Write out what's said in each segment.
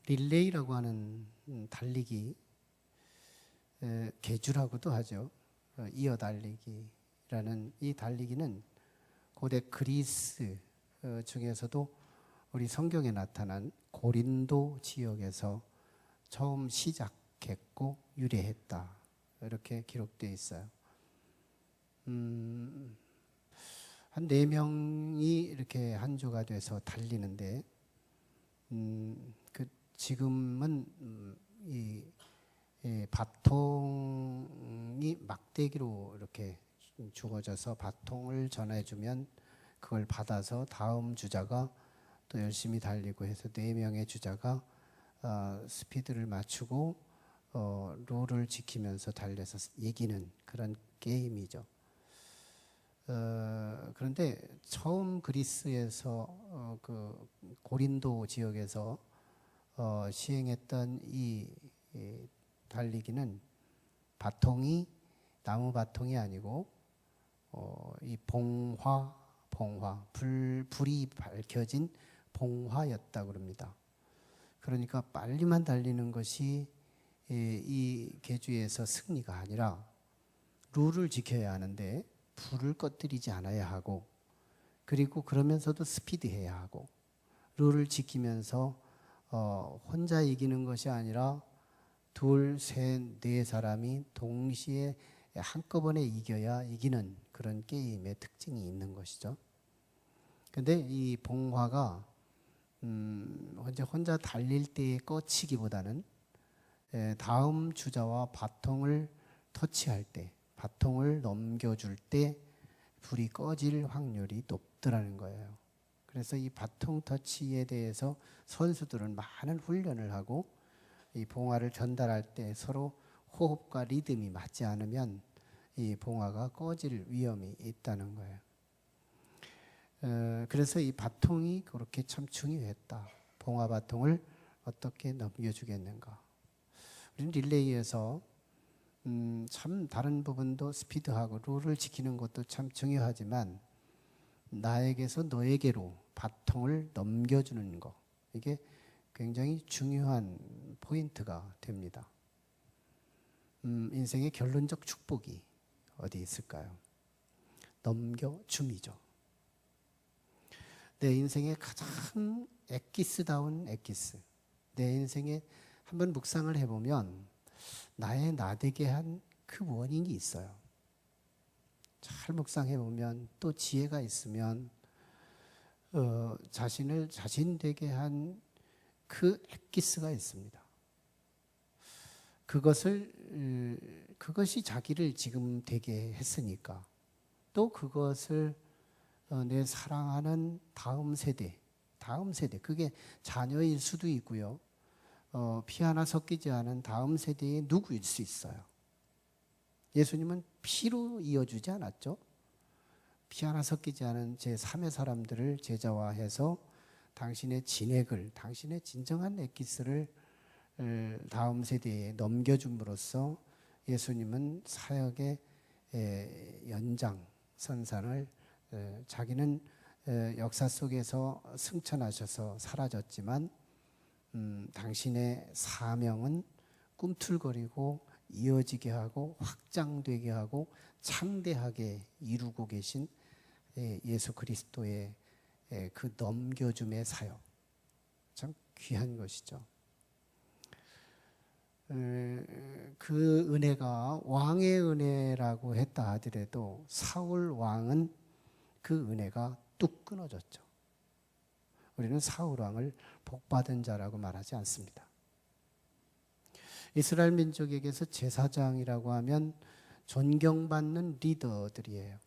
릴레이라고 하는 달리기, 계주라고도 하죠. 이어 달리기라는 이 달리기는 고대 그리스 중에서도 우리 성경에 나타난 고린도 지역에서 처음 시작했고 유래했다, 이렇게 기록되어 있어요. 한 4명이 이렇게 한 조가 돼서 달리는데, 지금은 이 바통이 막대기로 이렇게 주어져서 바통을 전해주면 그걸 받아서 다음 주자가 또 열심히 달리고 해서 4명의 주자가 스피드를 맞추고 룰을 지키면서 달려서 이기는 그런 게임이죠. 그런데 처음 그리스에서 그 고린도 지역에서 시행했던 이 달리기는 바통이 나무 바통이 아니고 이 불이 밝혀진 봉화였다고 그럽니다. 그러니까 빨리만 달리는 것이 이 계주에서 승리가 아니라 룰을 지켜야 하는데 불을 꺼뜨리지 않아야 하고, 그리고 그러면서도 스피드해야 하고, 룰을 지키면서 혼자 이기는 것이 아니라 둘, 셋, 네 사람이 동시에 한꺼번에 이겨야 이기는 그런 게임의 특징이 있는 것이죠. 근데 이 봉화가 혼자 달릴 때의 꺼치기보다는 다음 주자와 바통을 터치할 때, 바통을 넘겨줄 때 불이 꺼질 확률이 높더라는 거예요. 그래서 이 바통 터치에 대해서 선수들은 많은 훈련을 하고, 이 봉화를 전달할 때 서로 호흡과 리듬이 맞지 않으면 이 봉화가 꺼질 위험이 있다는 거예요. 그래서 이 바통이 그렇게 참 중요했다. 봉화 바통을 어떻게 넘겨주겠는가. 우리는 릴레이에서 참 다른 부분도 스피드하고 룰을 지키는 것도 참 중요하지만, 나에게서 너에게로 바통을 넘겨주는 것, 이게 굉장히 중요한 포인트가 됩니다. 인생의 결론적 축복이 어디 있을까요? 넘겨줌이죠. 내 인생의 가장 엑기스다운 엑기스, 내 인생에 한번 묵상을 해보면 나의 나되게 한 그 원인이 있어요. 잘 묵상해보면, 또 지혜가 있으면 자신을 자신되게 한 그 엑기스가 있습니다. 그것이 자기를 지금 되게 했으니까, 또 그것을 내 사랑하는 다음 세대, 그게 자녀일 수도 있고요, 피 하나 섞이지 않은 다음 세대의 누구일 수 있어요. 예수님은 피로 이어주지 않았죠. 피 하나 섞이지 않은 제3의 사람들을 제자화해서 당신의 진액을, 당신의 진정한 엑기스를 다음 세대에 넘겨줌으로써 예수님은 사역의 연장선상을, 자기는 역사 속에서 승천하셔서 사라졌지만 당신의 사명은 꿈틀거리고 이어지게 하고 확장되게 하고 창대하게 이루고 계신 예수 그리스도의 그 넘겨줌의 사역, 참 귀한 것이죠. 그 은혜가 왕의 은혜라고 했다 하더라도 사울 왕은 그 은혜가 뚝 끊어졌죠. 우리는 사울 왕을 복받은 자라고 말하지 않습니다. 이스라엘 민족에게서 제사장이라고 하면 존경받는 리더들이에요.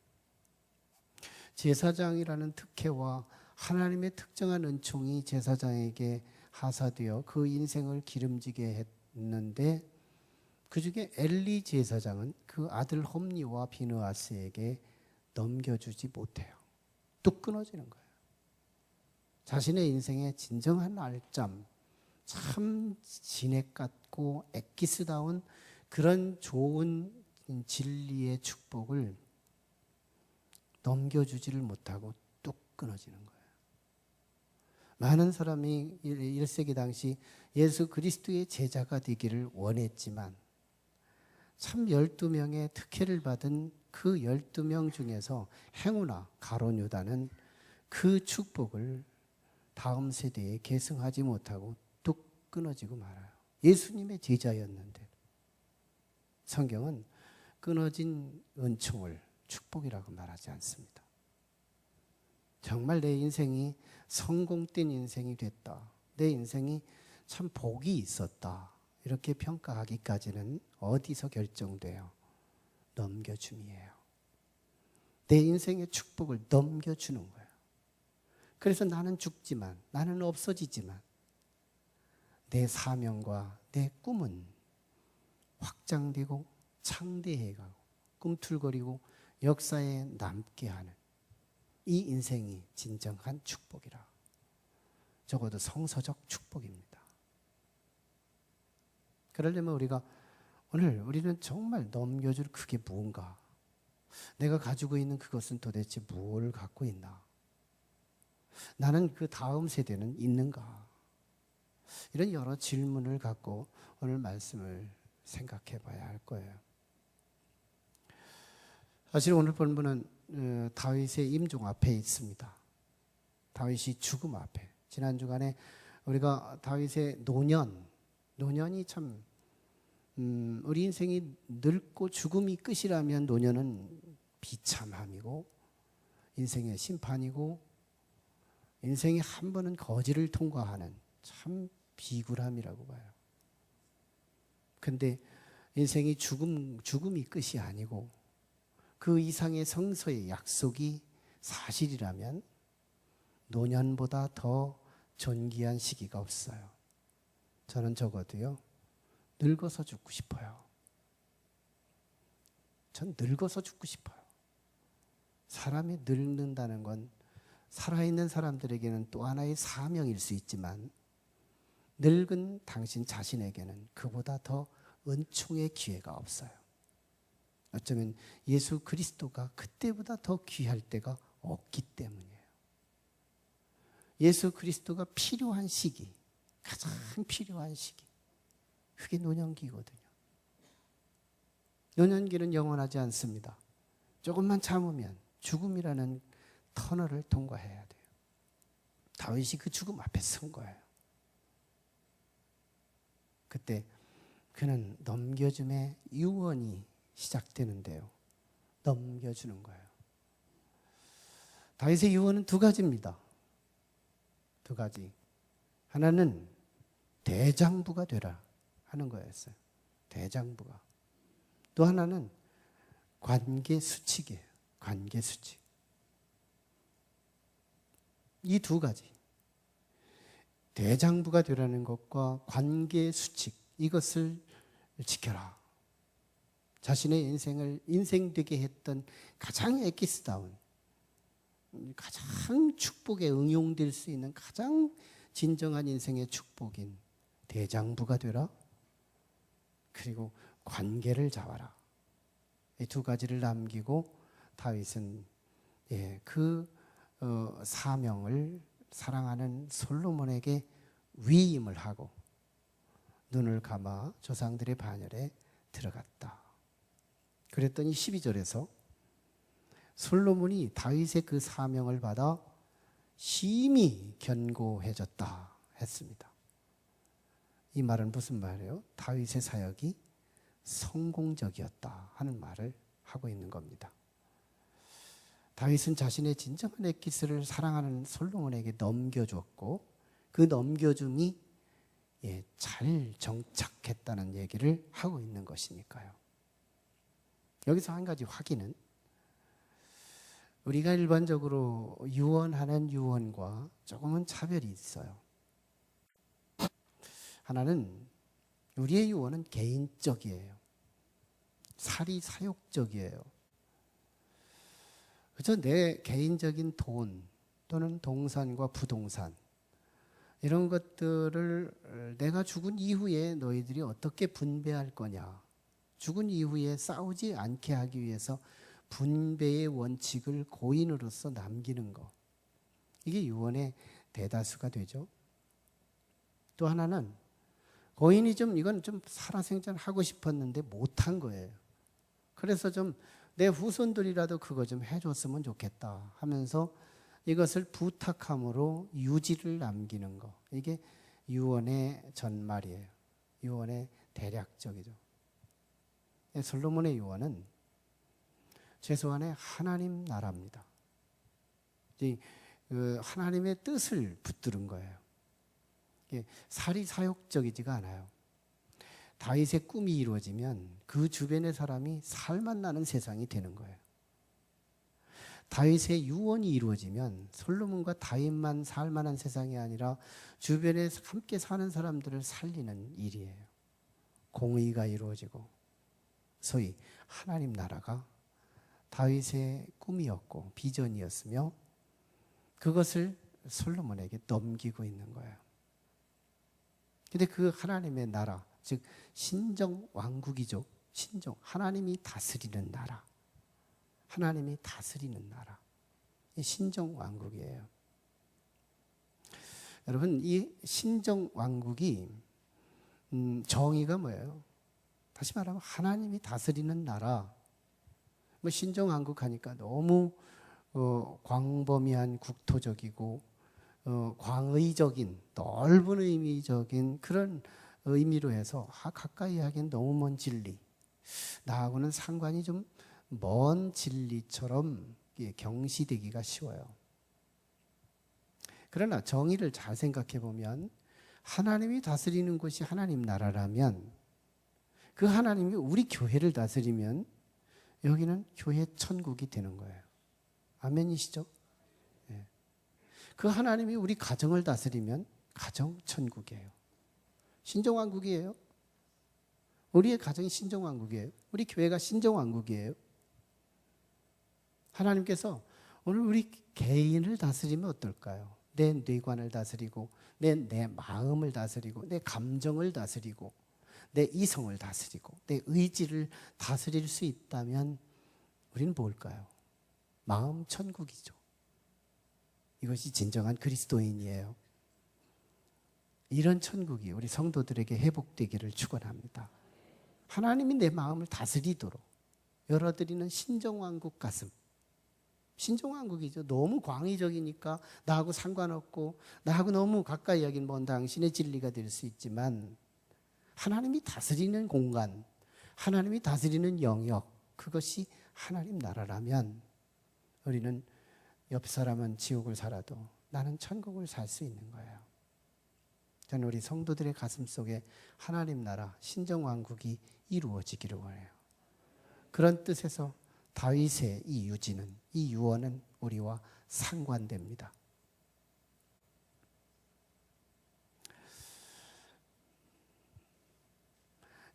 제사장이라는 특혜와 하나님의 특정한 은총이 제사장에게 하사되어 그 인생을 기름지게 했는데, 그 중에 엘리 제사장은 그 아들 홈리와 비느하스에게 넘겨주지 못해요. 뚝 끊어지는 거예요. 자신의 인생의 진정한 알점, 참 진액 같고 엑기스다운 그런 좋은 진리의 축복을 넘겨주지를 못하고 뚝 끊어지는 거예요. 많은 사람이 1세기 당시 예수 그리스도의 제자가 되기를 원했지만 참 12명의 특혜를 받은 그 12명 중에서 행우나 가룟 유다는 그 축복을 다음 세대에 계승하지 못하고 뚝 끊어지고 말아요. 예수님의 제자였는데 성경은 끊어진 은총을 축복이라고 말하지 않습니다. 정말 내 인생이 성공된 인생이 됐다. 내 인생이 참 복이 있었다. 이렇게 평가하기까지는 어디서 결정돼요? 넘겨줌이에요. 내 인생의 축복을 넘겨주는 거예요. 그래서 나는 죽지만, 나는 없어지지만 내 사명과 내 꿈은 확장되고 창대해가고 꿈틀거리고 역사에 남게 하는 이 인생이 진정한 축복이라. 적어도 성서적 축복입니다. 그러려면 오늘 우리는 정말 넘겨줄 그게 무언가? 내가 가지고 있는 그것은 도대체 뭘 갖고 있나? 나는 그 다음 세대는 있는가? 이런 여러 질문을 갖고 오늘 말씀을 생각해 봐야 할 거예요. 사실 오늘 본문은 다윗의 임종 앞에 있습니다. 다윗이 죽음 앞에. 지난 주간에 우리가 다윗의 노년이 참 우리 인생이 늙고 죽음이 끝이라면 노년은 비참함이고 인생의 심판이고 인생이 한 번은 거지를 통과하는 참 비굴함이라고 봐요. 근데 인생이 죽음이 끝이 아니고 그 이상의 성서의 약속이 사실이라면 노년보다 더 존귀한 시기가 없어요. 저는 적어도요, 늙어서 죽고 싶어요. 전 늙어서 죽고 싶어요. 사람이 늙는다는 건 살아있는 사람들에게는 또 하나의 사명일 수 있지만 늙은 당신 자신에게는 그보다 더 은총의 기회가 없어요. 어쩌면 예수 그리스도가 그때보다 더 귀할 때가 없기 때문이에요. 예수 그리스도가 필요한 시기, 가장 필요한 시기, 그게 노년기거든요. 노년기는 영원하지 않습니다. 조금만 참으면 죽음이라는 터널을 통과해야 돼요. 다윗이 그 죽음 앞에 선 거예요. 그때 그는 넘겨줌의 유언이 시작되는데요. 넘겨주는 거예요. 다윗의 유언은 두 가지입니다. 두 가지. 하나는 대장부가 되라 하는 거였어요. 대장부가. 또 하나는 관계수칙이에요. 관계수칙. 이 두 가지. 대장부가 되라는 것과 관계수칙, 이것을 지켜라. 자신의 인생되게 했던 가장 엑기스다운, 가장 축복에 응용될 수 있는 가장 진정한 인생의 축복인 대장부가 되라. 그리고 관계를 잡아라. 이 두 가지를 남기고 다윗은 그 사명을 사랑하는 솔로몬에게 위임을 하고 눈을 감아 조상들의 반열에 들어갔다. 그랬더니 12절에서 솔로몬이 다윗의 그 사명을 받아 심히 견고해졌다 했습니다. 이 말은 무슨 말이에요? 다윗의 사역이 성공적이었다 하는 말을 하고 있는 겁니다. 다윗은 자신의 진정한 엑기스를 사랑하는 솔로몬에게 넘겨줬고 그 넘겨줌이 잘 정착했다는 얘기를 하고 있는 것이니까요. 여기서 한 가지 확인은 우리가 일반적으로 유언하는 유언과 조금은 차별이 있어요. 하나는 우리의 유언은 개인적이에요. 사리사욕적이에요. 그래서 내 개인적인 돈 또는 동산과 부동산 이런 것들을 내가 죽은 이후에 너희들이 어떻게 분배할 거냐. 죽은 이후에 싸우지 않게 하기 위해서 분배의 원칙을 고인으로서 남기는 것. 이게 유언의 대다수가 되죠. 또 하나는 고인이 이건 좀 살아생전하고 싶었는데 못한 거예요. 그래서 좀 내 후손들이라도 그거 좀 해줬으면 좋겠다 하면서 이것을 부탁함으로 유지를 남기는 거. 이게 유언의 전말이에요. 유언의 대략적이죠. 솔로몬의 유언은 최소한의 하나님 나라입니다. 하나님의 뜻을 붙들은 거예요. 사리사욕적이지가 않아요. 다윗의 꿈이 이루어지면 그 주변의 사람이 살만 나는 세상이 되는 거예요. 다윗의 유언이 이루어지면 솔로몬과 다윗만 살만한 세상이 아니라 주변에 함께 사는 사람들을 살리는 일이에요. 공의가 이루어지고 소위 하나님 나라가 다윗의 꿈이었고 비전이었으며 그것을 솔로몬에게 넘기고 있는 거예요. 근데 그 하나님의 나라, 즉 신정 왕국이죠. 신정, 하나님이 다스리는 나라. 하나님이 다스리는 나라. 이 신정 왕국이에요. 여러분, 이 신정 왕국이 정의가 뭐예요? 다시 말하면 하나님이 다스리는 나라. 뭐 신정 왕국 하니까 너무 광범위한 국토적이고 광의적인 넓은 의미적인 그런 의미로 해서 가까이 하기엔 너무 먼 진리, 나하고는 상관이 좀 먼 진리처럼 경시되기가 쉬워요. 그러나 정의를 잘 생각해 보면 하나님이 다스리는 곳이 하나님 나라라면 그 하나님이 우리 교회를 다스리면 여기는 교회 천국이 되는 거예요. 아멘이시죠? 네. 그 하나님이 우리 가정을 다스리면 가정 천국이에요. 신정왕국이에요. 우리의 가정이 신정왕국이에요. 우리 교회가 신정왕국이에요. 하나님께서 오늘 우리 개인을 다스리면 어떨까요? 내 뇌관을 다스리고 내 마음을 다스리고 내 감정을 다스리고 내 이성을 다스리고 내 의지를 다스릴 수 있다면 우리는 뭘까요? 마음 천국이죠. 이것이 진정한 그리스도인이에요. 이런 천국이 우리 성도들에게 회복되기를 축원합니다. 하나님이 내 마음을 다스리도록 열어드리는 신정왕국 가슴. 신정왕국이죠. 너무 광의적이니까 나하고 상관없고 나하고 너무 가까이 하긴 먼 당신의 진리가 될 수 있지만 하나님이 다스리는 공간, 하나님이 다스리는 영역, 그것이 하나님 나라라면 우리는 옆 사람은 지옥을 살아도 나는 천국을 살 수 있는 거예요. 저는 우리 성도들의 가슴 속에 하나님 나라 신정왕국이 이루어지기를 원해요. 그런 뜻에서 다윗의 이 유지는, 이 유언은 우리와 상관됩니다.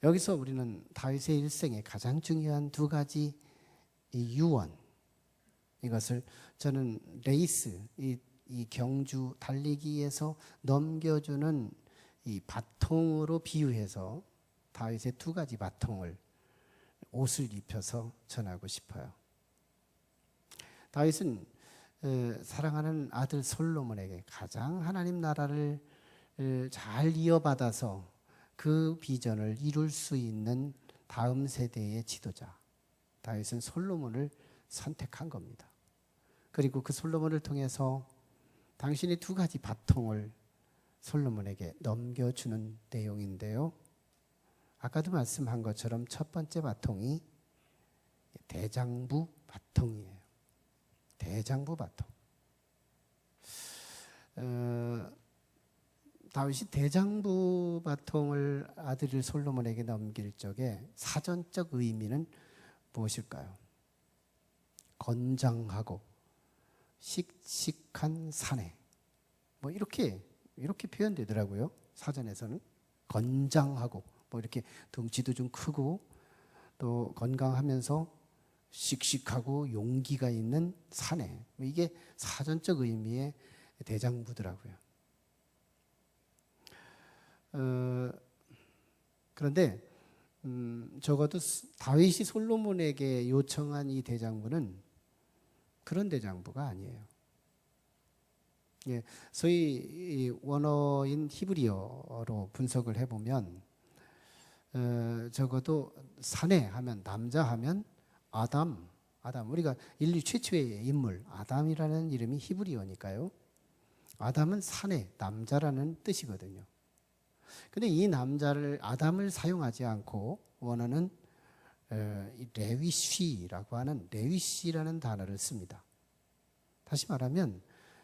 여기서 우리는 다윗의 일생에 가장 중요한 두 가지 이 유언, 이것을 저는 레이스, 이 경주 달리기에서 넘겨주는 이 바통으로 비유해서 다윗의 두 가지 바통을 옷을 입혀서 전하고 싶어요. 다윗은 사랑하는 아들 솔로몬에게 가장 하나님 나라를 잘 이어받아서 그 비전을 이룰 수 있는 다음 세대의 지도자, 다윗은 솔로몬을 선택한 겁니다. 그리고 그 솔로몬을 통해서 당신이 두 가지 바통을 솔로몬에게 넘겨주는 내용인데요. 아까도 말씀한 것처럼 첫 번째 바통이 대장부 바통이에요. 대장부 바통. 다윗이 대장부 바통을 아들 솔로몬에게 넘길 적에 사전적 의미는 무엇일까요? 건장하고 씩씩한 사내, 뭐 이렇게 표현되더라고요. 사전에서는 건장하고 뭐 이렇게 덩치도 좀 크고 또 건강하면서 씩씩하고 용기가 있는 사내, 이게 사전적 의미의 대장부더라고요. 그런데 적어도 다윗이 솔로몬에게 요청한 이 대장부는 그런 대장부가 아니에요. 예, 소위 이 원어인 히브리어로 분석을 해보면 적어도 사내 하면 남자 하면 아담 우리가 인류 최초의 인물 아담이라는 이름이 히브리어니까요. 아담은 사내 남자라는 뜻이거든요. 근데 이 남자를 아담을 사용하지 않고 원어는 레위시라고 하는 레위시라는 단어를 씁니다. 다시 말하면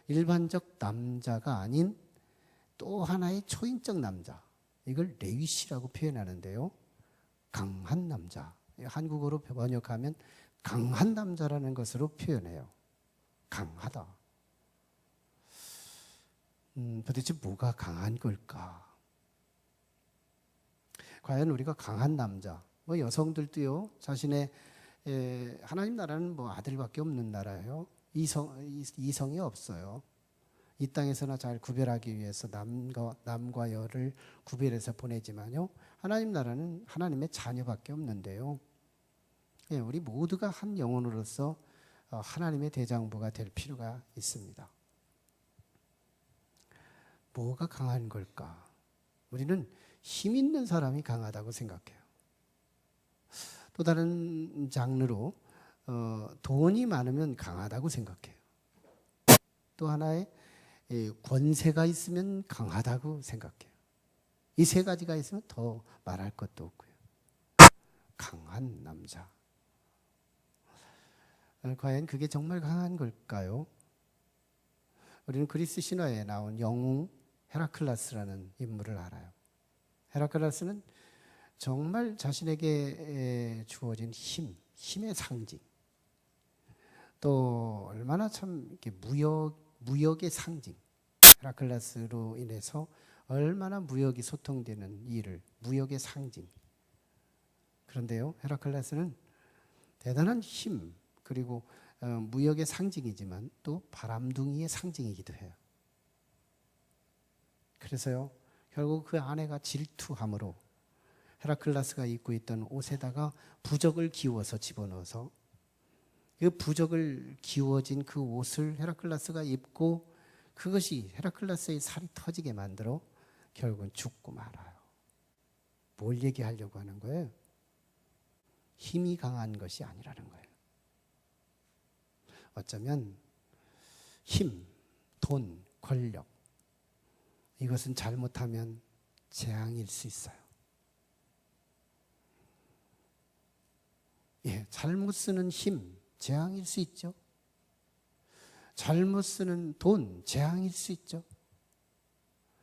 일반적 남자가 아닌 또 하나의 초인적 남자, 이걸 레위시라고 표현하는데요. 강한 남자, 한국어로 번역하면 강한 남자라는 것으로 표현해요. 강하다. 도대체 뭐가 강한 걸까? 과연 우리가 강한 남자, 뭐 여성들도요, 자신의 하나님 나라는 뭐 아들밖에 없는 나라예요. 이성이 없어요. 이 땅에서나 잘 구별하기 위해서 남과 여를 구별해서 보내지만요, 하나님 나라는 하나님의 자녀밖에 없는데요. 예, 우리 모두가 한 영혼으로서 하나님의 대장부가 될 필요가 있습니다. 뭐가 강한 걸까? 우리는 힘 있는 사람이 강하다고 생각해요. 또 다른 장르로 돈이 많으면 강하다고 생각해요. 또 하나의 권세가 있으면 강하다고 생각해요. 이 세 가지가 있으면 더 말할 것도 없고요. 강한 남자. 과연 그게 정말 강한 걸까요? 우리는 그리스 신화에 나온 영웅 헤라클레스라는 인물을 알아요. 헤라클레스는 정말 자신에게 주어진 힘의 상징, 또 얼마나 참 이렇게 무역의 상징, 헤라클레스로 인해서 얼마나 무역이 소통되는 일을, 무역의 상징. 그런데요, 헤라클레스는 대단한 힘, 그리고 무역의 상징이지만 또 바람둥이의 상징이기도 해요. 그래서요, 결국 그 아내가 질투함으로 헤라클레스가 입고 있던 옷에다가 부적을 기워서 집어넣어서 그 부적을 기워진 그 옷을 헤라클레스가 입고 그것이 헤라클레스의 살이 터지게 만들어 결국은 죽고 말아요. 뭘 얘기하려고 하는 거예요? 힘이 강한 것이 아니라는 거예요. 어쩌면 힘, 돈, 권력, 이것은 잘못하면 재앙일 수 있어요. 예, 잘못 쓰는 힘, 재앙일 수 있죠. 잘못 쓰는 돈, 재앙일 수 있죠.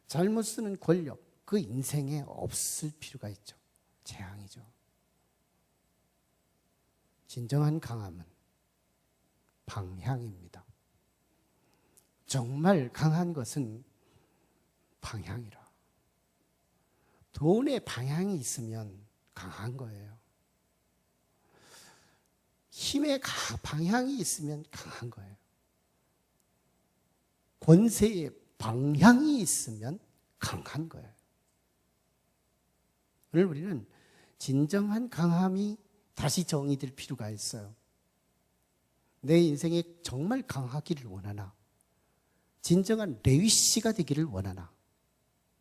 잘못 쓰는 권력, 그 인생에 없을 필요가 있죠. 재앙이죠. 진정한 강함은 방향입니다. 정말 강한 것은 방향이라. 돈의 방향이 있으면 강한 거예요. 힘의 방향이 있으면 강한 거예요. 권세의 방향이 있으면 강한 거예요. 오늘 우리는 진정한 강함이 다시 정의될 필요가 있어요. 내 인생에 정말 강하기를 원하나? 진정한 레위시가 되기를 원하나?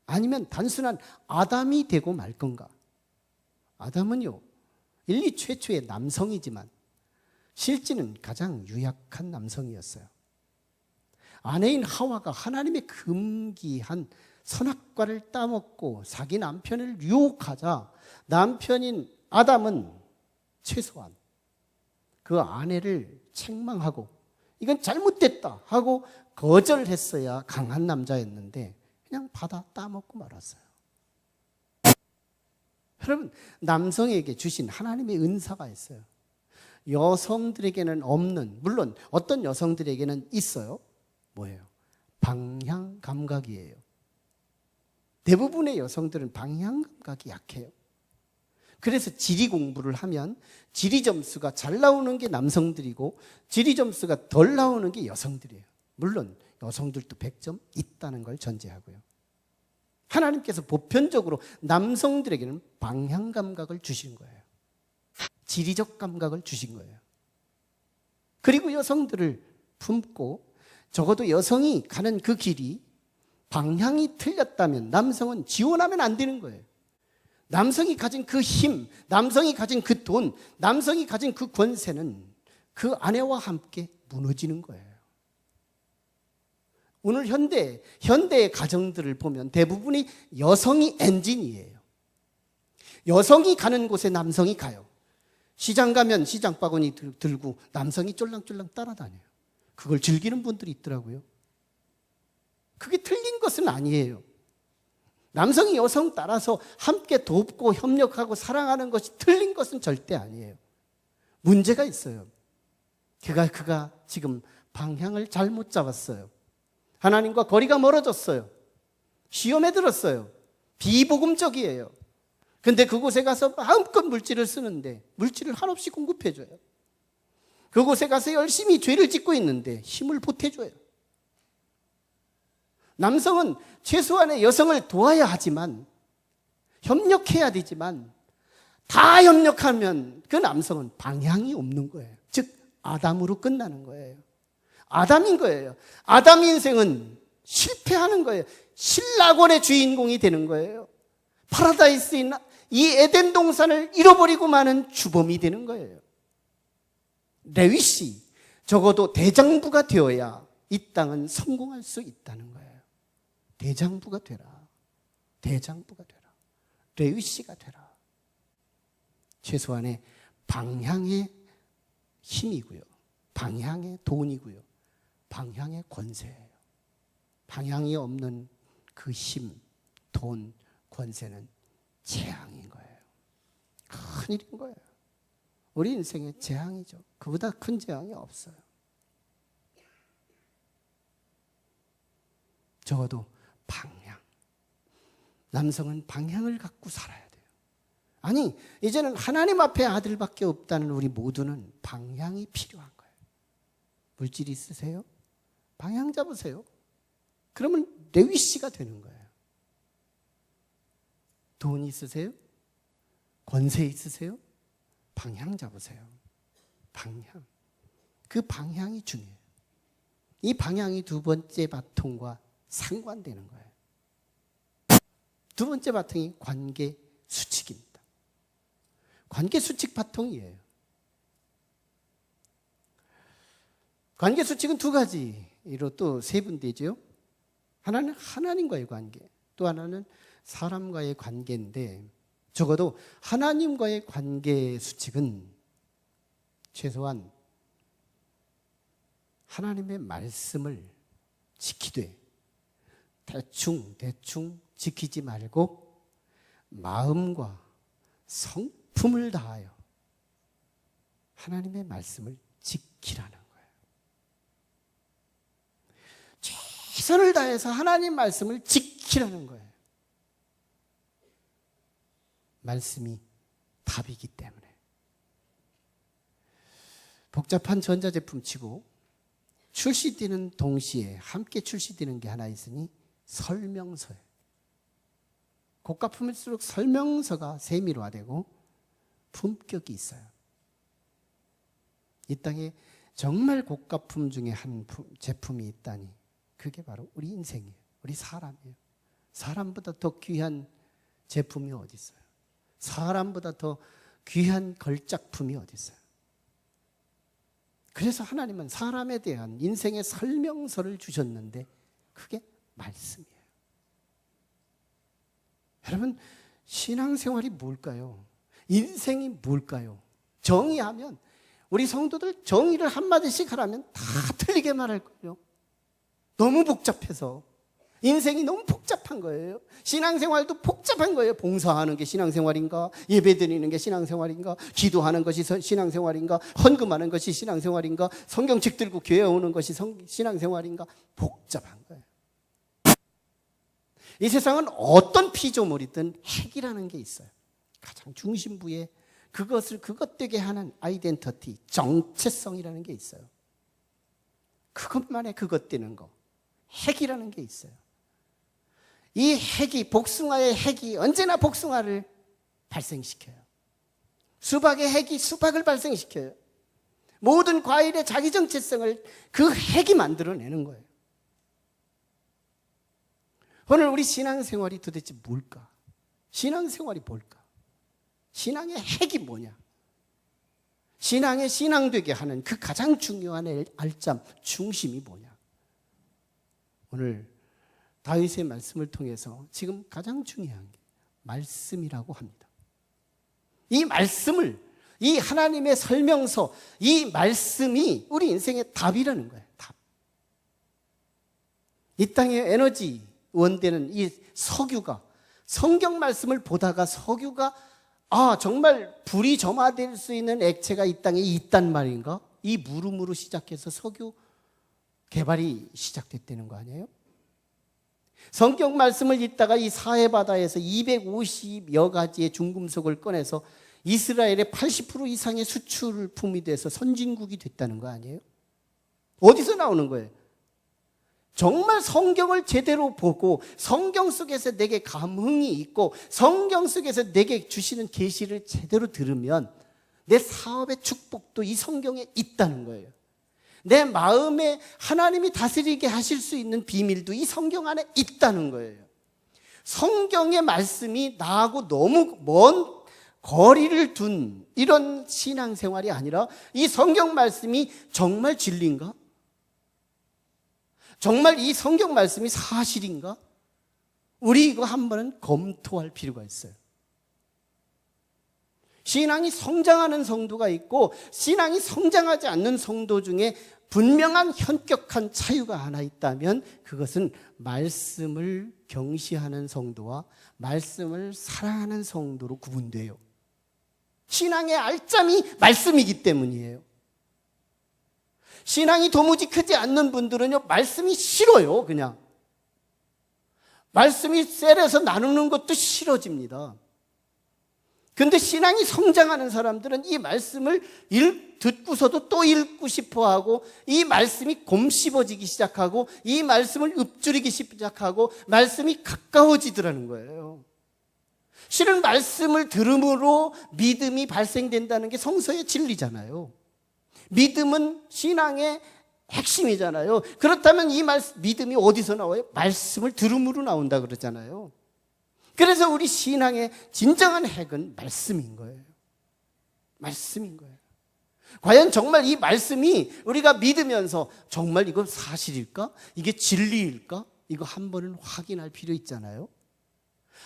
아니면 단순한 아담이 되고 말 건가? 아담은요, 인류 최초의 남성이지만 실제는 가장 유약한 남성이었어요. 아내인 하와가 하나님의 금기한 선악과를 따먹고 자기 남편을 유혹하자 남편인 아담은 최소한 그 아내를 책망하고 이건 잘못됐다 하고 거절했어야 강한 남자였는데 그냥 받아 따먹고 말았어요. 여러분, 남성에게 주신 하나님의 은사가 있어요. 여성들에게는 없는, 물론 어떤 여성들에게는 있어요. 뭐예요? 방향 감각이에요. 대부분의 여성들은 방향 감각이 약해요. 그래서 지리 공부를 하면 지리 점수가 잘 나오는 게 남성들이고 지리 점수가 덜 나오는 게 여성들이에요. 물론 여성들도 100점 있다는 걸 전제하고요. 하나님께서 보편적으로 남성들에게는 방향 감각을 주신 거예요. 지리적 감각을 주신 거예요. 그리고 여성들을 품고 적어도 여성이 가는 그 길이 방향이 틀렸다면 남성은 지원하면 안 되는 거예요. 남성이 가진 그 힘, 남성이 가진 그 돈, 남성이 가진 그 권세는 그 아내와 함께 무너지는 거예요. 오늘 현대의 가정들을 보면 대부분이 여성이 엔진이에요. 여성이 가는 곳에 남성이 가요. 시장 가면 시장 바구니 들고 남성이 쫄랑쫄랑 따라다녀요. 그걸 즐기는 분들이 있더라고요. 그게 틀린 것은 아니에요. 남성이 여성 따라서 함께 돕고 협력하고 사랑하는 것이 틀린 것은 절대 아니에요. 문제가 있어요. 그가 지금 방향을 잘못 잡았어요. 하나님과 거리가 멀어졌어요. 시험에 들었어요. 비복음적이에요. 근데 그곳에 가서 마음껏 물질을 쓰는데 물질을 한없이 공급해줘요. 그곳에 가서 열심히 죄를 짓고 있는데 힘을 보태줘요. 남성은 최소한의 여성을 도와야 하지만 협력해야 되지만 다 협력하면 그 남성은 방향이 없는 거예요. 즉 아담으로 끝나는 거예요. 아담인 거예요. 아담 인생은 실패하는 거예요. 신락원의 주인공이 되는 거예요. 파라다이스인 이 에덴 동산을 잃어버리고 마는 주범이 되는 거예요. 레위시 적어도 대장부가 되어야 이 땅은 성공할 수 있다는 거예요. 대장부가 되라. 대장부가 되라. 레위시가 되라. 최소한의 방향의 힘이고요. 방향의 돈이고요. 방향의 권세예요. 방향이 없는 그 힘, 돈, 권세는 재앙인 거예요. 큰일인 거예요. 우리 인생의 재앙이죠. 그보다 큰 재앙이 없어요. 적어도 방향. 남성은 방향을 갖고 살아야 돼요. 아니, 이제는 하나님 앞에 아들밖에 없다는 우리 모두는 방향이 필요한 거예요. 물질 있으세요? 방향 잡으세요. 그러면 레위시가 되는 거예요. 돈 있으세요? 권세 있으세요? 방향 잡으세요. 방향. 그 방향이 중요해요. 이 방향이 두 번째 바통과 상관되는 거예요. 두 번째 바통이 관계 수칙입니다. 관계 수칙 바통이에요. 관계 수칙은 두 가지로 또 세분되죠. 하나는 하나님과의 관계, 또 하나는 사람과의 관계인데 적어도 하나님과의 관계 수칙은 최소한 하나님의 말씀을 지키되 대충 지키지 말고 마음과 성품을 다하여 하나님의 말씀을 지키라는 거예요. 최선을 다해서 하나님 말씀을 지키라는 거예요. 말씀이 답이기 때문에. 복잡한 전자제품 치고 출시되는 동시에 함께 출시되는 게 하나 있으니 설명서예요. 고가품일수록 설명서가 세밀화되고 품격이 있어요. 이 땅에 정말 고가품 중에 한 제품이 있다니 그게 바로 우리 인생이에요. 우리 사람이에요. 사람보다 더 귀한 제품이 어디 있어요? 사람보다 더 귀한 걸작품이 어디 있어요? 그래서 하나님은 사람에 대한 인생의 설명서를 주셨는데 그게 말씀이에요. 여러분, 신앙생활이 뭘까요? 인생이 뭘까요? 정의하면 우리 성도들 정의를 한마디씩 하라면 다 틀리게 말할 거예요. 너무 복잡해서. 인생이 너무 복잡한 거예요. 신앙생활도 복잡한 거예요. 봉사하는 게 신앙생활인가? 예배드리는 게 신앙생활인가? 기도하는 것이 신앙생활인가? 헌금하는 것이 신앙생활인가? 성경책 들고 교회 오는 것이 신앙생활인가? 복잡한 거예요. 이 세상은 어떤 피조물이든 핵이라는 게 있어요. 가장 중심부에 그것 되게 하는 아이덴티티, 정체성이라는 게 있어요. 그것만의 그것 되는 거, 핵이라는 게 있어요. 이 핵이, 복숭아의 핵이 언제나 복숭아를 발생시켜요. 수박의 핵이 수박을 발생시켜요. 모든 과일의 자기 정체성을 그 핵이 만들어내는 거예요. 오늘 우리 신앙생활이 도대체 뭘까? 신앙생활이 뭘까? 신앙의 핵이 뭐냐? 신앙의 신앙되게 하는 그 가장 중요한 알점, 중심이 뭐냐? 오늘 다윗의 말씀을 통해서 지금 가장 중요한 게 말씀이라고 합니다. 이 말씀을, 이 하나님의 설명서, 이 말씀이 우리 인생의 답이라는 거예요. 답. 이 땅의 에너지 원되는 이 석유가, 성경 말씀을 보다가 석유가 정말 불이 점화될 수 있는 액체가 이 땅에 있단 말인가? 이 물음으로 시작해서 석유 개발이 시작됐다는 거 아니에요? 성경 말씀을 읽다가 이 사해바다에서 250여 가지의 중금속을 꺼내서 이스라엘의 80% 이상의 수출품이 돼서 선진국이 됐다는 거 아니에요? 어디서 나오는 거예요? 정말 성경을 제대로 보고 성경 속에서 내게 감흥이 있고 성경 속에서 내게 주시는 계시를 제대로 들으면 내 사업의 축복도 이 성경에 있다는 거예요. 내 마음에 하나님이 다스리게 하실 수 있는 비밀도 이 성경 안에 있다는 거예요. 성경의 말씀이 나하고 너무 먼 거리를 둔 이런 신앙생활이 아니라 이 성경 말씀이 정말 진리인가? 정말 이 성경 말씀이 사실인가? 우리 이거 한번은 검토할 필요가 있어요. 신앙이 성장하는 성도가 있고 신앙이 성장하지 않는 성도 중에 분명한 현격한 차이가 하나 있다면 그것은 말씀을 경시하는 성도와 말씀을 사랑하는 성도로 구분돼요. 신앙의 알점이 말씀이기 때문이에요. 신앙이 도무지 크지 않는 분들은요, 말씀이 싫어요, 그냥. 말씀이 셀에서 나누는 것도 싫어집니다. 근데 신앙이 성장하는 사람들은 이 말씀을 듣고서도 또 읽고 싶어 하고, 이 말씀이 곰씹어지기 시작하고, 이 말씀을 읊조리기 시작하고, 말씀이 가까워지더라는 거예요. 실은 말씀을 들음으로 믿음이 발생된다는 게 성서의 진리잖아요. 믿음은 신앙의 핵심이잖아요. 그렇다면 이 믿음이 어디서 나와요? 말씀을 들음으로 나온다 그러잖아요. 그래서 우리 신앙의 진정한 핵은 말씀인 거예요. 말씀인 거예요. 과연 정말 이 말씀이 우리가 믿으면서 정말 이거 사실일까? 이게 진리일까? 이거 한 번은 확인할 필요 있잖아요.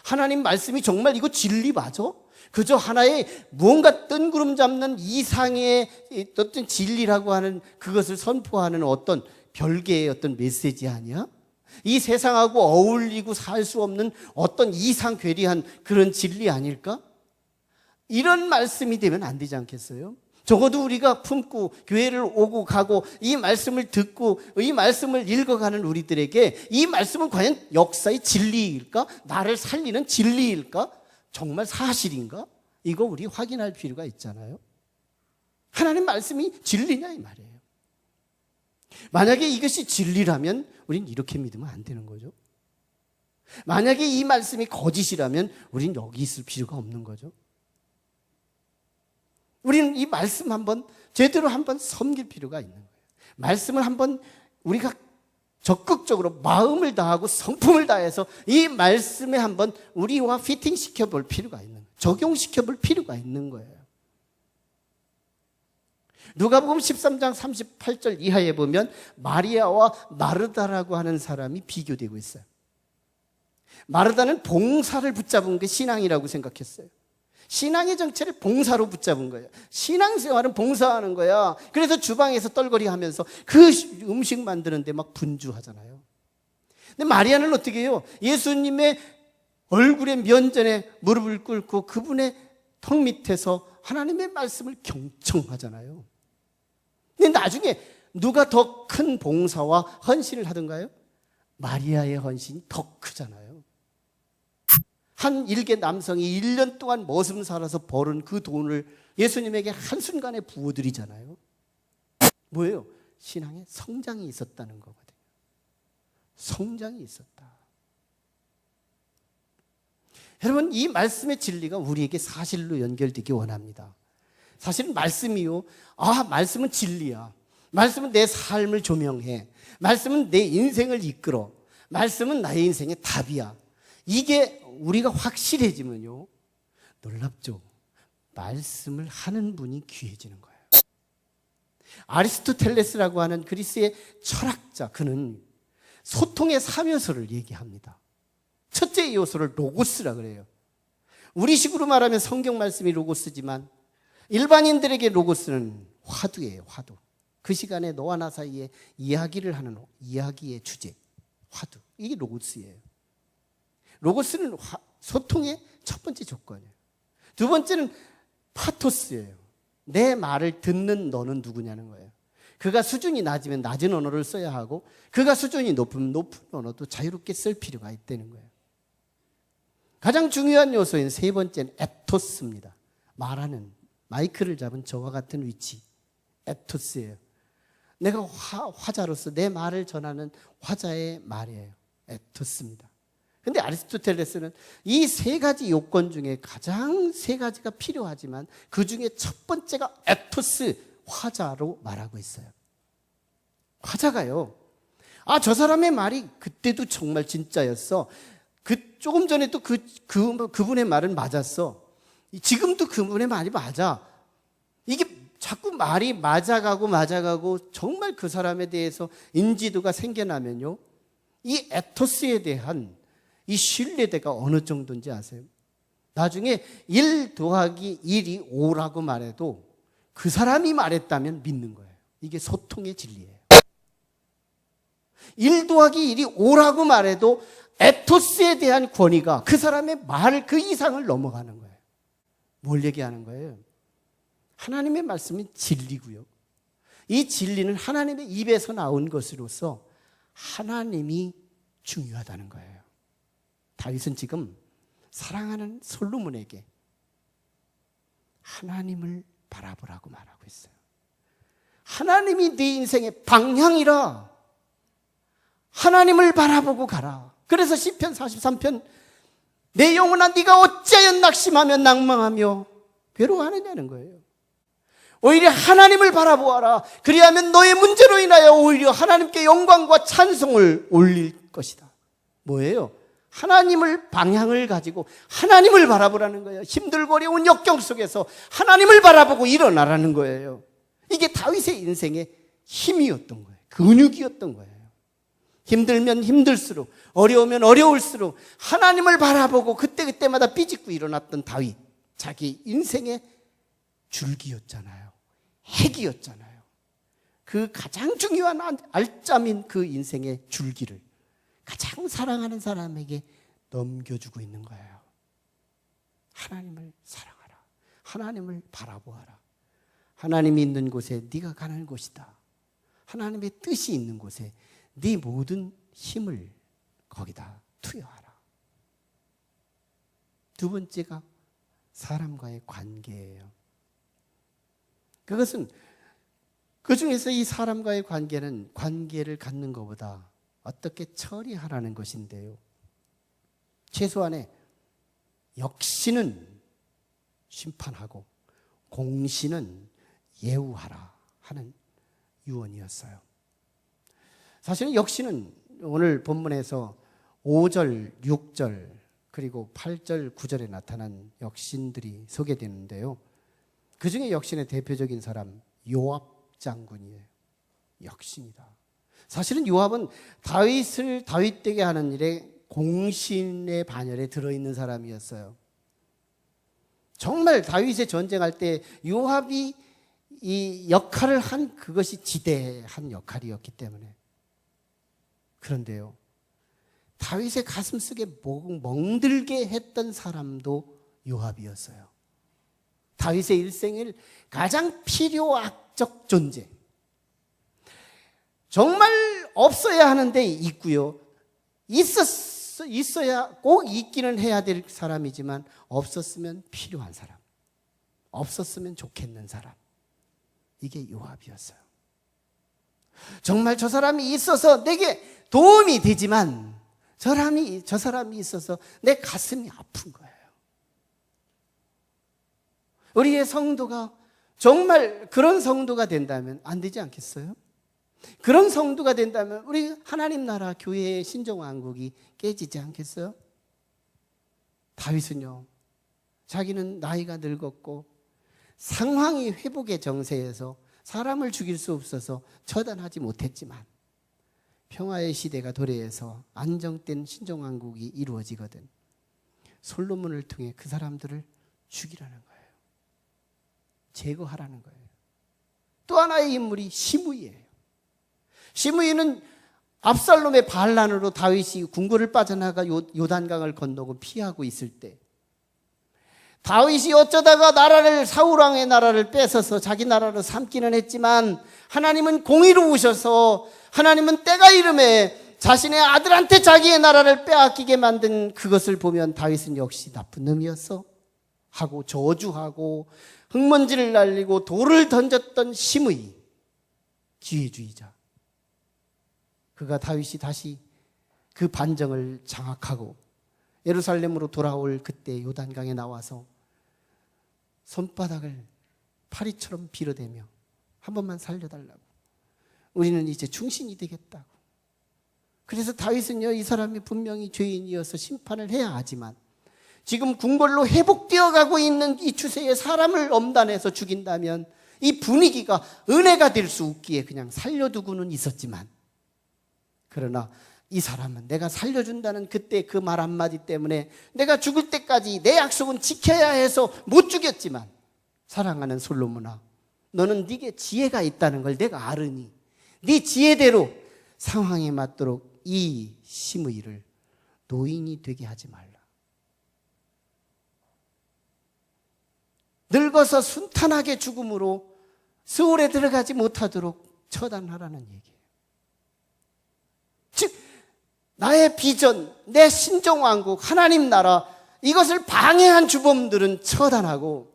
하나님 말씀이 정말 이거 진리 맞아? 그저 하나의 무언가 뜬구름 잡는 이상의 어떤 진리라고 하는 그것을 선포하는 어떤 별개의 어떤 메시지 아니야? 이 세상하고 어울리고 살 수 없는 어떤 이상괴리한 그런 진리 아닐까? 이런 말씀이 되면 안 되지 않겠어요? 적어도 우리가 품고 교회를 오고 가고 이 말씀을 듣고 이 말씀을 읽어가는 우리들에게 이 말씀은 과연 역사의 진리일까? 나를 살리는 진리일까? 정말 사실인가? 이거 우리 확인할 필요가 있잖아요. 하나님 말씀이 진리냐 이 말이에요. 만약에 이것이 진리라면 우린 이렇게 믿으면 안 되는 거죠. 만약에 이 말씀이 거짓이라면 우린 여기 있을 필요가 없는 거죠. 우리는 이 말씀 한번 제대로 한번 섬길 필요가 있는 거예요. 말씀을 한번 우리가 적극적으로 마음을 다하고 성품을 다해서 이 말씀에 한번 우리와 피팅시켜 볼 필요가 있는 거예요. 적용시켜 볼 필요가 있는 거예요. 누가복음 13장 38절 이하에 보면 마리아와 마르다라고 하는 사람이 비교되고 있어요. 마르다는 봉사를 붙잡은 게 신앙이라고 생각했어요. 신앙의 정체를 봉사로 붙잡은 거예요. 신앙생활은 봉사하는 거야. 그래서 주방에서 떨거리 하면서 그 음식 만드는데 막 분주하잖아요. 근데 마리아는 어떻게 해요? 예수님의 얼굴에 면전에 무릎을 꿇고 그분의 턱 밑에서 하나님의 말씀을 경청하잖아요. 근데 나중에 누가 더 큰 봉사와 헌신을 하던가요? 마리아의 헌신이 더 크잖아요. 한 일개 남성이 1년 동안 머슴 살아서 벌은 그 돈을 예수님에게 한순간에 부어드리잖아요. 뭐예요? 신앙에 성장이 있었다는 거거든요. 성장이 있었다. 여러분, 이 말씀의 진리가 우리에게 사실로 연결되기 원합니다. 사실은 말씀이요. 말씀은 진리야. 말씀은 내 삶을 조명해. 말씀은 내 인생을 이끌어. 말씀은 나의 인생의 답이야. 이게 우리가 확실해지면요, 놀랍죠. 말씀을 하는 분이 귀해지는 거예요. 아리스토텔레스라고 하는 그리스의 철학자, 그는 소통의 3요소를 얘기합니다. 첫째 요소를 로고스라 그래요. 우리식으로 말하면 성경 말씀이 로고스지만 일반인들에게 로고스는 화두예요. 화두. 그 시간에 너와 나 사이에 이야기를 하는 이야기의 주제, 화두. 이게 로고스예요. 로고스는 소통의 첫 번째 조건이에요. 두 번째는 파토스예요. 내 말을 듣는 너는 누구냐는 거예요. 그가 수준이 낮으면 낮은 언어를 써야 하고, 그가 수준이 높으면 높은 언어도 자유롭게 쓸 필요가 있다는 거예요. 가장 중요한 요소인 세 번째는 에토스입니다. 말하는, 마이크를 잡은 저와 같은 위치, 에토스예요. 내가 화자로서 내 말을 전하는 화자의 말이에요. 에토스입니다. 근데 아리스토텔레스는 이 세 가지 요건 중에 가장 세 가지가 필요하지만 그 중에 첫 번째가 에토스, 화자로 말하고 있어요. 화자가요, 저 사람의 말이 그때도 정말 진짜였어. 조금 전에도 그분의 말은 맞았어. 지금도 그분의 말이 맞아. 이게 자꾸 말이 맞아가고 정말 그 사람에 대해서 인지도가 생겨나면요, 이 에토스에 대한 이 신뢰도가 어느 정도인지 아세요? 나중에 1 더하기 1이 5라고 말해도 그 사람이 말했다면 믿는 거예요. 이게 소통의 진리예요. 1 더하기 1이 5라고 말해도 에토스에 대한 권위가 그 사람의 말 그 이상을 넘어가는 거예요. 뭘 얘기하는 거예요? 하나님의 말씀은 진리고요. 이 진리는 하나님의 입에서 나온 것으로서 하나님이 중요하다는 거예요. 다윗은 지금 사랑하는 솔로몬에게 하나님을 바라보라고 말하고 있어요. 하나님이 네 인생의 방향이라. 하나님을 바라보고 가라. 그래서 시편 43편, 내 영혼아 네가 어찌하여 낙심하며 낭망하며 괴로워하느냐는 거예요. 오히려 하나님을 바라보아라. 그리하면 너의 문제로 인하여 오히려 하나님께 영광과 찬송을 올릴 것이다. 뭐예요? 하나님을 방향을 가지고 하나님을 바라보라는 거예요. 힘들고 어려운 역경 속에서 하나님을 바라보고 일어나라는 거예요. 이게 다윗의 인생의 힘이었던 거예요. 근육이었던 거예요. 힘들면 힘들수록, 어려우면 어려울수록 하나님을 바라보고 그때마다 삐짓고 일어났던 다윗, 자기 인생의 줄기였잖아요. 핵이었잖아요. 그 가장 중요한 알짜민 그 인생의 줄기를 가장 사랑하는 사람에게 넘겨주고 있는 거예요. 하나님을 사랑하라. 하나님을 바라보아라. 하나님이 있는 곳에 네가 가는 곳이다. 하나님의 뜻이 있는 곳에 네 모든 힘을 거기다 투여하라. 두 번째가 사람과의 관계예요. 그것은 그 중에서 이 사람과의 관계는 관계를 갖는 것보다 어떻게 처리하라는 것인데요. 최소한의 역시는 심판하고 공시는 예우하라 하는 유언이었어요. 사실은 역시는 오늘 본문에서 5절, 6절 그리고 8절, 9절에 나타난 역신들이 소개되는데요. 그 중에 역신의 대표적인 사람 요압 장군이에요. 역신이다. 사실은 요압은 다윗을 다윗되게 하는 일에 공신의 반열에 들어있는 사람이었어요. 정말 다윗의 전쟁할 때 요압이 이 역할을 한 그것이 지대한 역할이었기 때문에. 그런데요, 다윗의 가슴속에 멍들게 했던 사람도 요압이었어요. 다윗의 일생을 가장 필요악적 존재, 정말 없어야 하는데 있고요, 있어야 꼭 있기는 해야 될 사람이지만 없었으면 필요한 사람, 없었으면 좋겠는 사람, 이게 요압이었어요. 정말 저 사람이 있어서 내게 도움이 되지만 저 사람이 있어서 내 가슴이 아픈 거예요. 우리의 성도가 정말 그런 성도가 된다면 안 되지 않겠어요? 그런 성도가 된다면 우리 하나님 나라 교회의 신정왕국이 깨지지 않겠어요? 다윗은요, 자기는 나이가 늙었고 상황이 회복의 정세에서 사람을 죽일 수 없어서 처단하지 못했지만 평화의 시대가 도래해서 안정된 신정왕국이 이루어지거든 솔로몬을 통해 그 사람들을 죽이라는 거예요. 제거하라는 거예요. 또 하나의 인물이 시므이예요. 시므이는 압살롬의 반란으로 다윗이 궁궐을 빠져나가 요단강을 건너고 피하고 있을 때 다윗이 어쩌다가 나라를 사울왕의 나라를 뺏어서 자기 나라로 삼기는 했지만 하나님은 공의로우셔서 하나님은 때가 이름에 자신의 아들한테 자기의 나라를 빼앗기게 만든 그것을 보면 다윗은 역시 나쁜 놈이었어 하고 저주하고 흙먼지를 날리고 돌을 던졌던 시므이 기회주의자. 그가 다윗이 다시 그 반정을 장악하고 예루살렘으로 돌아올 그때 요단강에 나와서 손바닥을 파리처럼 빌어대며 한 번만 살려달라고, 우리는 이제 충신이 되겠다고. 그래서 다윗은요, 이 사람이 분명히 죄인이어서 심판을 해야 하지만 지금 궁궐로 회복되어 가고 있는 이 추세에 사람을 엄단해서 죽인다면 이 분위기가 은혜가 될 수 없기에 그냥 살려두고는 있었지만, 그러나 이 사람은 내가 살려준다는 그때 그 말 한마디 때문에 내가 죽을 때까지 내 약속은 지켜야 해서 못 죽였지만, 사랑하는 솔로몬아, 너는 네게 지혜가 있다는 걸 내가 아르니 네 지혜대로 상황에 맞도록 이 시므이를 노인이 되게 하지 말라. 늙어서 순탄하게 죽음으로 스올에 들어가지 못하도록 처단하라는 얘기예요. 즉 나의 비전, 내 신정왕국, 하나님 나라, 이것을 방해한 주범들은 처단하고,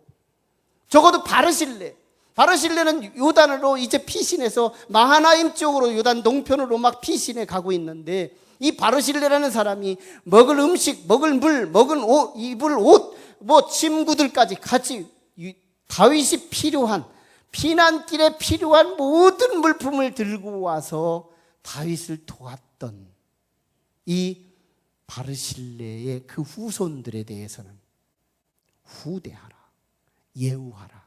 적어도 바르실레는 요단으로 이제 피신해서 마하나임 쪽으로 요단 동편으로 막 피신해 가고 있는데, 이 바르실레라는 사람이 먹을 음식, 먹을 물, 먹을 옷, 입을 옷, 침구들까지 같이 다윗이 필요한, 피난길에 필요한 모든 물품을 들고 와서 다윗을 도왔던 이 바르실레의 그 후손들에 대해서는 후대하라, 예우하라.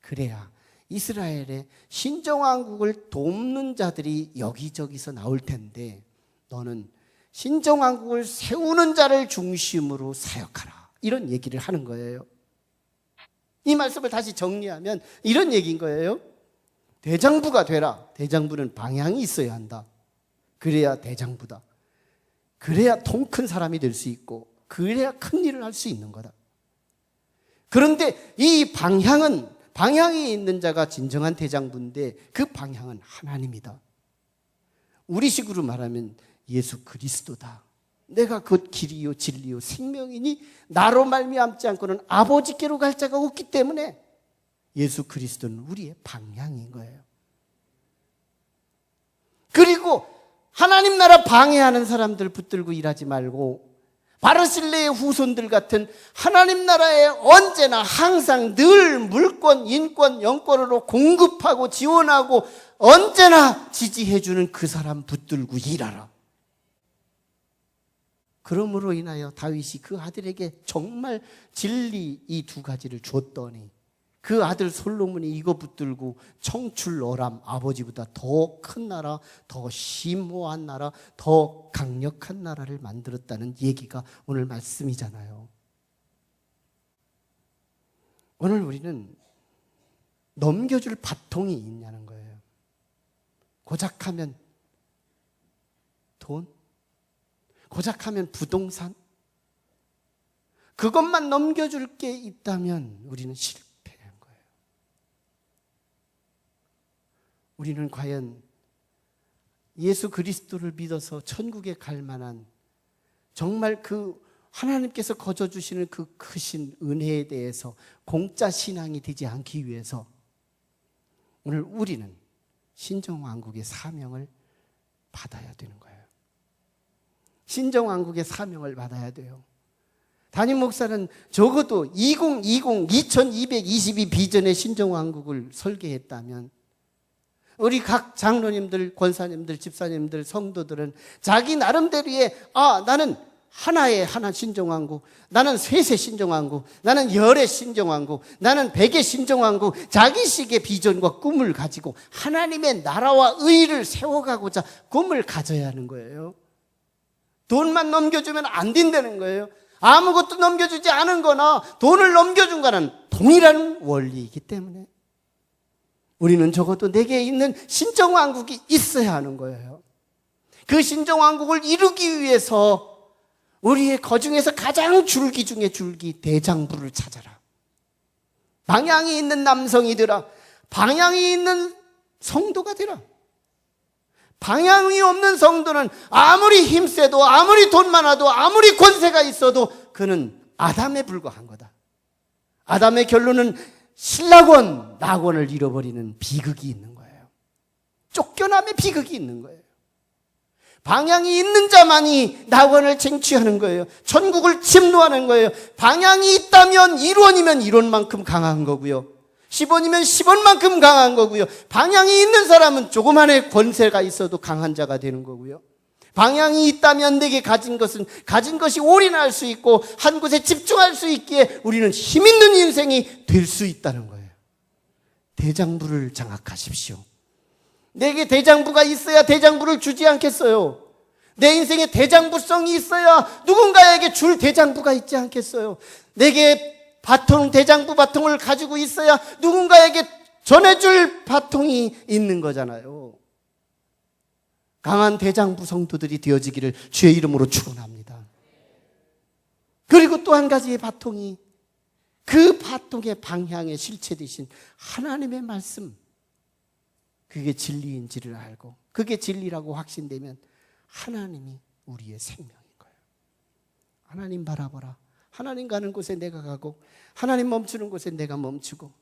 그래야 이스라엘의 신정왕국을 돕는 자들이 여기저기서 나올 텐데, 너는 신정왕국을 세우는 자를 중심으로 사역하라, 이런 얘기를 하는 거예요. 이 말씀을 다시 정리하면 이런 얘기인 거예요. 대장부가 되라. 대장부는 방향이 있어야 한다. 그래야 대장부다. 그래야 통 큰 사람이 될 수 있고, 그래야 큰 일을 할 수 있는 거다. 그런데 이 방향이 있는 자가 진정한 대장부인데, 그 방향은 하나님이다. 우리식으로 말하면 예수 그리스도다. 내가 곧 길이요 진리요 생명이니 나로 말미암지 않고는 아버지께로 갈 자가 없기 때문에 예수 그리스도는 우리의 방향인 거예요. 그리고 하나님 나라 방해하는 사람들 붙들고 일하지 말고, 바르실레의 후손들 같은 하나님 나라에 언제나 항상 늘 물권, 인권, 영권으로 공급하고 지원하고 언제나 지지해주는 그 사람 붙들고 일하라. 그러므로 인하여 다윗이 그 아들에게 정말 진리 이 두 가지를 줬더니 그 아들 솔로몬이 이거 붙들고 청출어람, 아버지보다 더 큰 나라, 더 심오한 나라, 더 강력한 나라를 만들었다는 얘기가 오늘 말씀이잖아요. 오늘 우리는 넘겨줄 바통이 있냐는 거예요. 고작하면 돈, 고작하면 부동산, 그것만 넘겨줄 게 있다면 우리는 실패한 거예요. 우리는 과연 예수 그리스도를 믿어서 천국에 갈 만한, 정말 그 하나님께서 거저주시는 그 크신 은혜에 대해서 공짜 신앙이 되지 않기 위해서 오늘 우리는 신정왕국의 사명을 받아야 되는 거예요. 신정왕국의 사명을 받아야 돼요. 담임 목사는 적어도 2222 비전의 신정왕국을 설계했다면 우리 각 장로님들, 권사님들, 집사님들, 성도들은 자기 나름대로의 나는 하나의 하나 신정왕국, 나는 셋의 신정왕국, 나는 열의 신정왕국, 나는 백의 신정왕국, 자기식의 비전과 꿈을 가지고 하나님의 나라와 의를 세워가고자 꿈을 가져야 하는 거예요. 돈만 넘겨주면 안 된다는 거예요. 아무것도 넘겨주지 않은 거나 돈을 넘겨준 거는 동일한 원리이기 때문에 우리는 적어도 내게 있는 신정왕국이 있어야 하는 거예요. 그 신정왕국을 이루기 위해서 우리의 거중에서 가장 줄기 중에 줄기 대장부를 찾아라. 방향이 있는 남성이더라. 방향이 있는 성도가 되라. 방향이 없는 성도는 아무리 힘세도 아무리 돈 많아도 아무리 권세가 있어도 그는 아담에 불과한 거다. 아담의 결론은 신락원, 낙원을 잃어버리는 비극이 있는 거예요. 쫓겨남의 비극이 있는 거예요. 방향이 있는 자만이 낙원을 쟁취하는 거예요. 천국을 침노하는 거예요. 방향이 있다면 1원이면 1원만큼 강한 거고요. 10원이면 10원만큼 강한 거고요. 방향이 있는 사람은 조그만의 권세가 있어도 강한 자가 되는 거고요. 방향이 있다면 내게 가진 것이 올인할 수 있고 한 곳에 집중할 수 있기에 우리는 힘 있는 인생이 될 수 있다는 거예요. 대장부를 장악하십시오. 내게 대장부가 있어야 대장부를 주지 않겠어요? 내 인생에 대장부성이 있어야 누군가에게 줄 대장부가 있지 않겠어요? 내게 대장부 바통을 가지고 있어야 누군가에게 전해줄 바통이 있는 거잖아요. 강한 대장부 성도들이 되어지기를 주의 이름으로 축원합니다. 그리고 또 한 가지의 바통이 그 바통의 방향에 실체되신 하나님의 말씀, 그게 진리인지를 알고 그게 진리라고 확신되면 하나님이 우리의 생명인 거예요. 하나님 바라보라. 하나님 가는 곳에 내가 가고 하나님 멈추는 곳에 내가 멈추고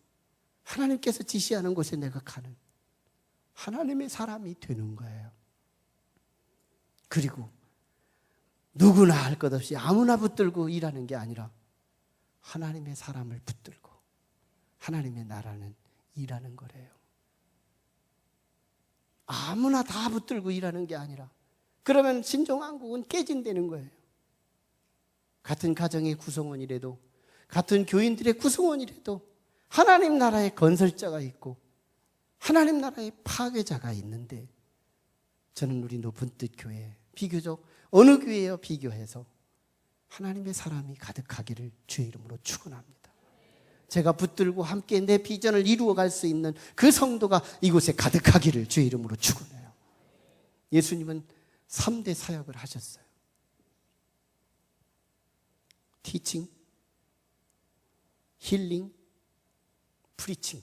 하나님께서 지시하는 곳에 내가 가는 하나님의 사람이 되는 거예요. 그리고 누구나 할 것 없이 아무나 붙들고 일하는 게 아니라 하나님의 사람을 붙들고 하나님의 나라는 일하는 거래요. 아무나 다 붙들고 일하는 게 아니라 그러면 신정왕국은 깨진다는 거예요. 같은 가정의 구성원이라도 같은 교인들의 구성원이라도 하나님 나라의 건설자가 있고 하나님 나라의 파괴자가 있는데 저는 우리 높은 뜻 교회 비교적 어느 교회와 비교해서 하나님의 사람이 가득하기를 주의 이름으로 축원합니다. 제가 붙들고 함께 내 비전을 이루어갈 수 있는 그 성도가 이곳에 가득하기를 주의 이름으로 축원해요. 예수님은 3대 사역을 하셨어요. 티칭, 힐링, 프리칭.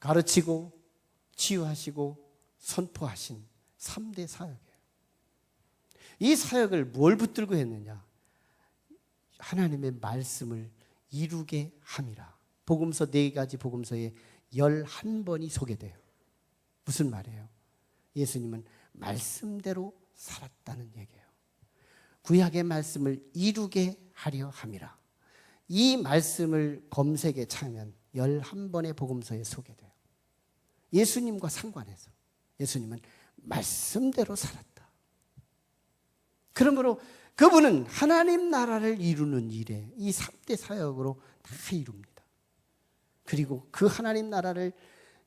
가르치고 치유하시고 선포하신 3대 사역이에요. 이 사역을 뭘 붙들고 했느냐? 하나님의 말씀을 이루게 함이라. 복음서 4가지 복음서에 11번이 소개돼요. 무슨 말이에요? 예수님은 말씀대로 살았다는 얘기예요. 구약의 말씀을 이루게 하려 함이라. 이 말씀을 검색에 차면 11번의 복음서에 소개돼요. 예수님과 상관해서 이예수님은 말씀대로 살았다. 그러므로 그분은 하나님 나라를 이루는 일에 이 3대 사역으로 다 이룹니다. 그리고 그 하나님 나라를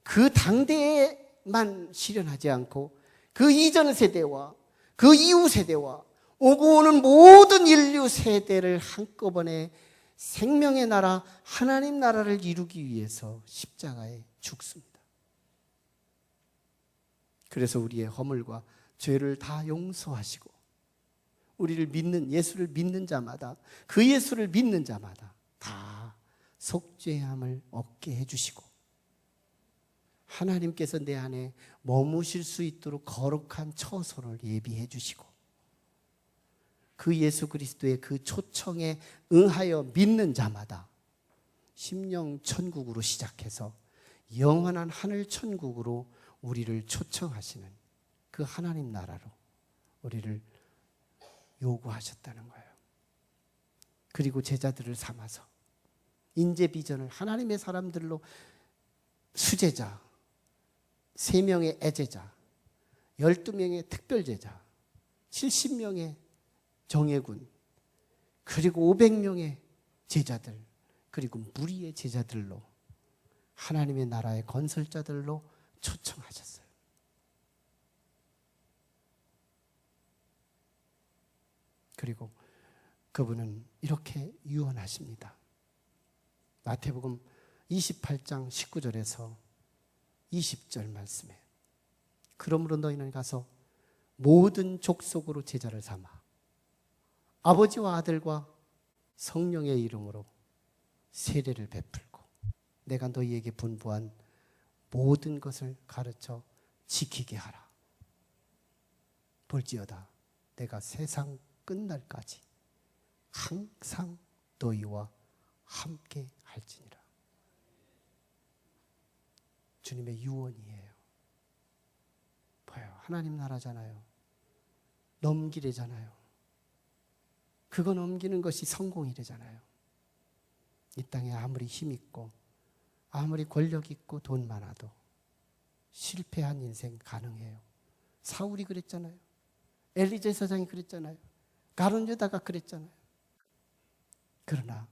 그 당대에만 실현하지 않고 그 이전 세대와 그 이후 세대와 오고 오는 모든 인류 세대를 한꺼번에 생명의 나라 하나님 나라를 이루기 위해서 십자가에 죽습니다. 그래서 우리의 허물과 죄를 다 용서하시고 우리를 믿는 예수를 믿는 자마다 그 예수를 믿는 자마다 다 속죄함을 얻게 해주시고 하나님께서 내 안에 머무실 수 있도록 거룩한 처소를 예비해 주시고 그 예수 그리스도의 그 초청에 응하여 믿는 자마다 심령 천국으로 시작해서 영원한 하늘 천국으로 우리를 초청하시는 그 하나님 나라로 우리를 요구하셨다는 거예요. 그리고 제자들을 삼아서 인재 비전을 하나님의 사람들로 수제자, 3명의 애제자, 12명의 특별제자, 70명의 정예군, 그리고 500명의 제자들, 그리고 무리의 제자들로 하나님의 나라의 건설자들로 초청하셨어요. 그리고 그분은 이렇게 유언하십니다. 마태복음 28장 19절에서 20절 말씀에 그러므로 너희는 가서 모든 족속으로 제자를 삼아 아버지와 아들과 성령의 이름으로 세례를 베풀고 내가 너희에게 분부한 모든 것을 가르쳐 지키게 하라. 볼지어다 내가 세상 끝날까지 항상 너희와 함께 할지니라. 주님의 유언이에요. 봐요. 하나님 나라잖아요. 넘기래잖아요. 그거 넘기는 것이 성공이래잖아요. 이 땅에 아무리 힘 있고 아무리 권력 있고 돈 많아도 실패한 인생 가능해요. 사울이 그랬잖아요. 엘리 제사장이 그랬잖아요. 가룟 유다가 그랬잖아요. 그러나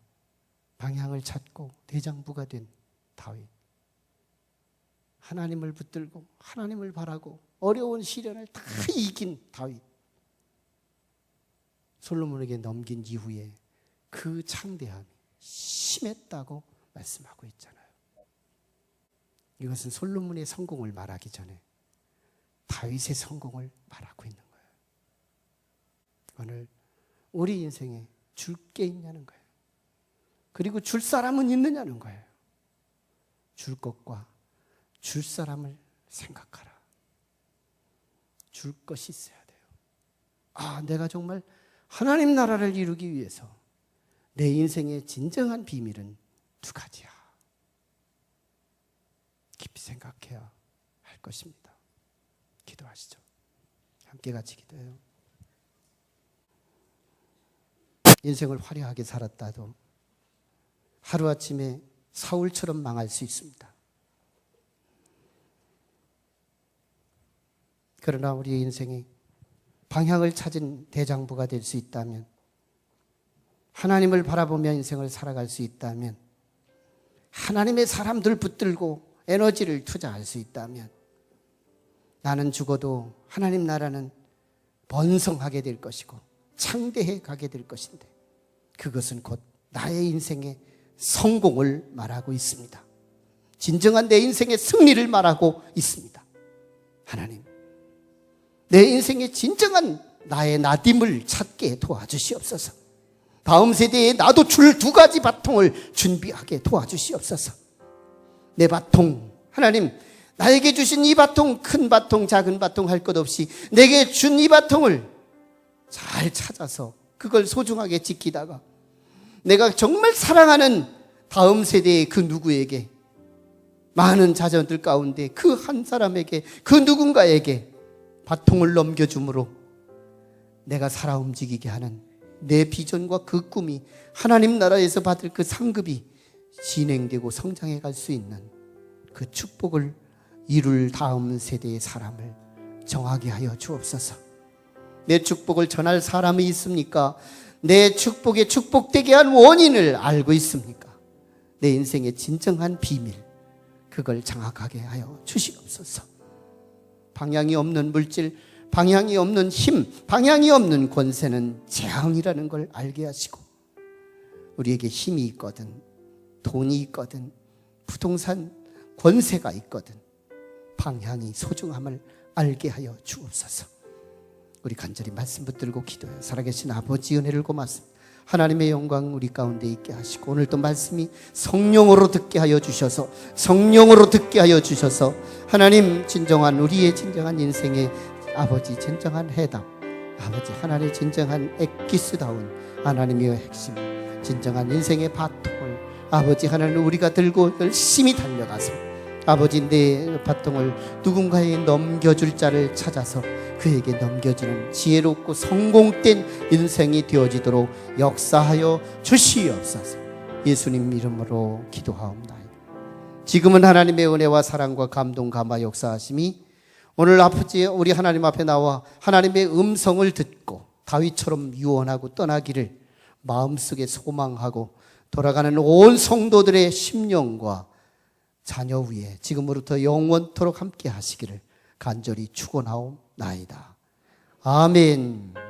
방향을 찾고 대장부가 된 다윗, 하나님을 붙들고 하나님을 바라고 어려운 시련을 다 이긴 다윗, 솔로몬에게 넘긴 이후에 그 창대함이 심했다고 말씀하고 있잖아요. 이것은 솔로몬의 성공을 말하기 전에 다윗의 성공을 말하고 있는 거예요. 오늘 우리 인생에 줄 게 있냐는 거예요. 그리고 줄 사람은 있느냐는 거예요. 줄 것과 줄 사람을 생각하라. 줄 것이 있어야 돼요. 아, 내가 정말 하나님 나라를 이루기 위해서 내 인생의 진정한 비밀은 두 가지야. 깊이 생각해야 할 것입니다. 기도하시죠. 함께 같이 기도해요. 인생을 화려하게 살았다도 하루아침에 사울처럼 망할 수 있습니다. 그러나 우리의 인생이 방향을 찾은 대장부가 될 수 있다면, 하나님을 바라보며 인생을 살아갈 수 있다면, 하나님의 사람들 붙들고 에너지를 투자할 수 있다면 나는 죽어도 하나님 나라는 번성하게 될 것이고 창대해 가게 될 것인데, 그것은 곧 나의 인생의 성공을 말하고 있습니다. 진정한 내 인생의 승리를 말하고 있습니다. 하나님, 내 인생의 진정한 나의 나딤을 찾게 도와주시옵소서. 다음 세대에 나도 줄 2가지 바통을 준비하게 도와주시옵소서. 내 바통, 하나님, 나에게 주신 이 바통, 큰 바통, 작은 바통 할 것 없이 내게 준 이 바통을 잘 찾아서 그걸 소중하게 지키다가 내가 정말 사랑하는 다음 세대의 그 누구에게, 많은 자녀들 가운데 그 한 사람에게, 그 누군가에게 바통을 넘겨줌으로 내가 살아 움직이게 하는 내 비전과 그 꿈이, 하나님 나라에서 받을 그 상급이 진행되고 성장해 갈 수 있는 그 축복을 이룰 다음 세대의 사람을 정하게 하여 주옵소서. 내 축복을 전할 사람이 있습니까? 내 축복에 축복되게 한 원인을 알고 있습니까? 내 인생의 진정한 비밀, 그걸 장악하게 하여 주시옵소서. 방향이 없는 물질, 방향이 없는 힘, 방향이 없는 권세는 재앙이라는 걸 알게 하시고, 우리에게 힘이 있거든, 돈이 있거든, 부동산 권세가 있거든, 방향이 소중함을 알게 하여 주옵소서. 우리 간절히 말씀 붙들고 기도해요. 살아계신 아버지, 은혜를 고맙습니다. 하나님의 영광 우리 가운데 있게 하시고, 오늘도 말씀이 성령으로 듣게 하여 주셔서, 성령으로 듣게 하여 주셔서 하나님, 진정한 우리의 진정한 인생의 아버지 진정한 해답, 아버지 하나님의 진정한 엑기스다운 하나님의 핵심, 진정한 인생의 바통을 아버지 하나님 우리가 들고 열심히 달려가서 아버지, 내 바통을 누군가에게 넘겨줄 자를 찾아서 그에게 넘겨주는 지혜롭고 성공된 인생이 되어지도록 역사하여 주시옵소서. 예수님 이름으로 기도하옵나이다. 지금은 하나님의 은혜와 사랑과 감동 감화 역사하심이 오늘 아버지 우리 하나님 앞에 나와 하나님의 음성을 듣고 다윗처럼 유언하고 떠나기를 마음속에 소망하고 돌아가는 온 성도들의 심령과 자녀 위에 지금으로부터 영원토록 함께 하시기를 간절히 축원하옵나이다. 아멘.